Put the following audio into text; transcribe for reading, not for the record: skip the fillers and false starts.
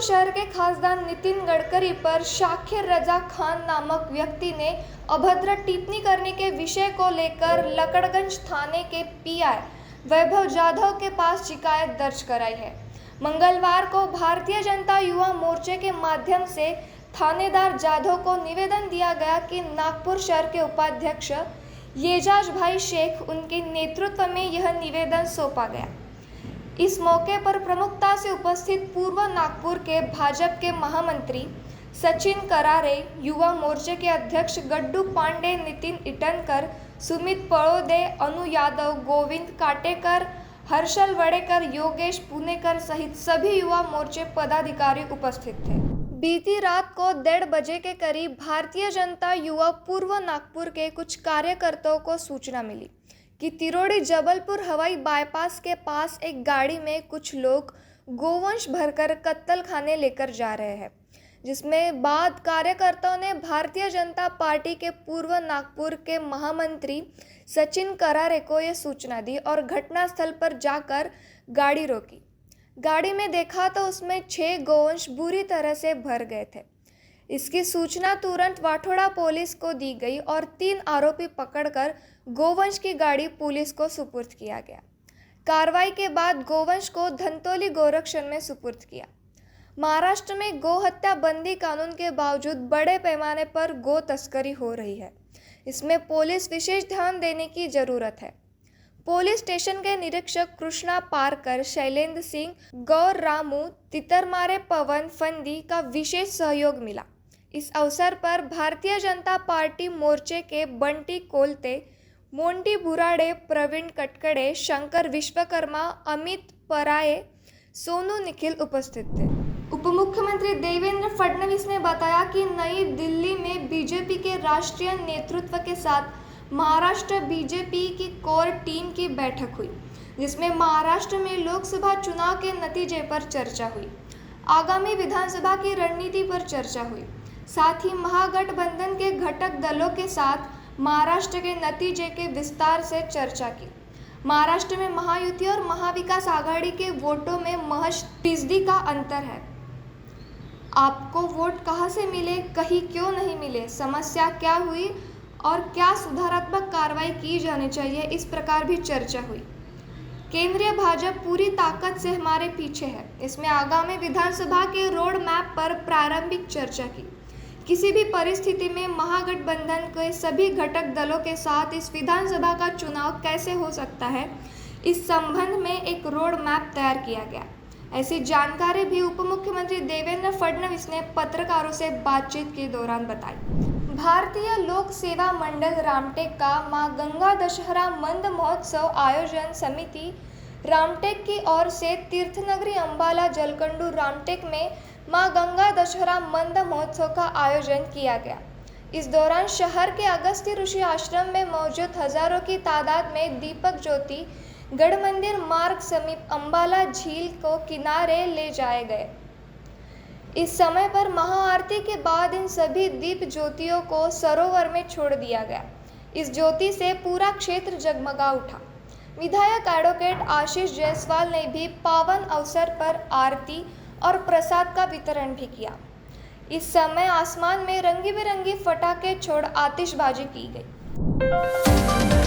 शहर के खासदार नितिन गडकरी पर शाकिर रजा खान नामक व्यक्ति ने अभद्र टिप्पणी करने के विषय को लेकर लकड़गंज थाने के पीआई वैभव जाधव के पास शिकायत दर्ज कराई है। मंगलवार को भारतीय जनता युवा मोर्चे के माध्यम से थानेदार जाधव को निवेदन दिया गया कि नागपुर शहर के उपाध्यक्ष येजाज भाई शेख उनके नेतृत्व में यह निवेदन सौंपा गया। इस मौके पर प्रमुखता से उपस्थित पूर्व नागपुर के भाजपा के महामंत्री सचिन करारे, युवा मोर्चे के अध्यक्ष गड्डू पांडे, नितिन इटनकर, सुमित पळोदे, अनु यादव, गोविंद काटेकर, हर्षल वडेकर, योगेश पुनेकर सहित सभी युवा मोर्चे पदाधिकारी उपस्थित थे। बीती रात को 1:30 बजे के करीब भारतीय जनता युवा पूर्व नागपुर के कुछ कार्यकर्ताओं को सूचना मिली कि तिरोड़ी जबलपुर हवाई बाईपास के पास एक गाड़ी में कुछ लोग गोवंश भरकर कत्ल खाने लेकर जा रहे हैं, जिसमें बाद कार्यकर्ताओं ने भारतीय जनता पार्टी के पूर्व नागपुर के महामंत्री सचिन करारे को यह सूचना दी और घटनास्थल पर जाकर गाड़ी रोकी। गाड़ी में देखा तो उसमें 6 गोवंश बुरी तरह से भर गए थे। इसकी सूचना तुरंत वाठोड़ा पुलिस को दी गई और 3 आरोपी पकड़कर गोवंश की गाड़ी पुलिस को सुपुर्द किया गया। कार्रवाई के बाद गोवंश को धंतोली गोरक्षण में सुपुर्द किया। महाराष्ट्र में गो हत्या बंदी कानून के बावजूद बड़े पैमाने पर गो तस्करी हो रही है। इसमें पुलिस विशेष ध्यान देने की जरूरत है। पुलिस स्टेशन के निरीक्षक कृष्णा पारकर, शैलेंद्र सिंह, गौर रामू, तितरमारे पवन फंदी का विशेष सहयोग मिला। इस अवसर पर भारतीय जनता पार्टी मोर्चे के बंटी कोलते, मोंटी बुराड़े, प्रवीण कटकड़े, शंकर विश्वकर्मा, अमित पराये, सोनू निखिल उपस्थित थे। उप मुख्यमंत्री देवेंद्र फडणवीस ने बताया कि नई दिल्ली में बीजेपी के राष्ट्रीय नेतृत्व के साथ महाराष्ट्र बीजेपी की कोर टीम की बैठक हुई, जिसमें महाराष्ट्र में लोकसभा चुनाव के नतीजे पर चर्चा हुई, आगामी विधानसभा की रणनीति पर चर्चा हुई, साथ ही महागठबंधन के घटक दलों के साथ महाराष्ट्र के नतीजे के विस्तार से चर्चा की। महाराष्ट्र में महायुति और महाविकास आघाड़ी के वोटों में महज 30% का अंतर है। आपको वोट कहां से मिले, कहीं क्यों नहीं मिले, समस्या क्या हुई और क्या सुधारात्मक कार्रवाई की जानी चाहिए, इस प्रकार भी चर्चा हुई। केंद्रीय भाजपा पूरी ताकत से हमारे पीछे है। इसमें आगामी विधानसभा के रोड मैप पर प्रारंभिक चर्चा की। किसी भी परिस्थिति में महागठबंधन के सभी घटक दलों के साथ इस विधानसभा का चुनाव कैसे हो सकता है, इस संबंध में एक रोड मैप तैयार किया गया। ऐसी जानकारी भी उप मुख्यमंत्री देवेंद्र फडणवीस ने पत्रकारों से बातचीत के दौरान बताई। भारतीय लोक सेवा मंडल रामटेक का मां गंगा दशहरा मंद महोत्सव आयोजन समिति रामटेक की ओर से तीर्थनगरी अंबाला जलकंडू रामटेक में मां गंगा दशहरा मंद महोत्सव का आयोजन किया गया। इस दौरान शहर के अगस्त्य ऋषि आश्रम में मौजूद हजारों की तादाद में दीपक ज्योति गढ़ मंदिर मार्ग समीप अंबाला झील को किनारे ले जाए गए। इस समय पर महाआरती के बाद इन सभी दीप ज्योतियों को सरोवर में छोड़ दिया गया। इस ज्योति से पूरा क्षेत्र जगमगा उठा। विधायक एडवोकेट आशीष जायसवाल ने भी पावन अवसर पर आरती और प्रसाद का वितरण भी किया। इस समय आसमान में रंगी बिरंगी पटाखे छोड़ आतिशबाजी की गई।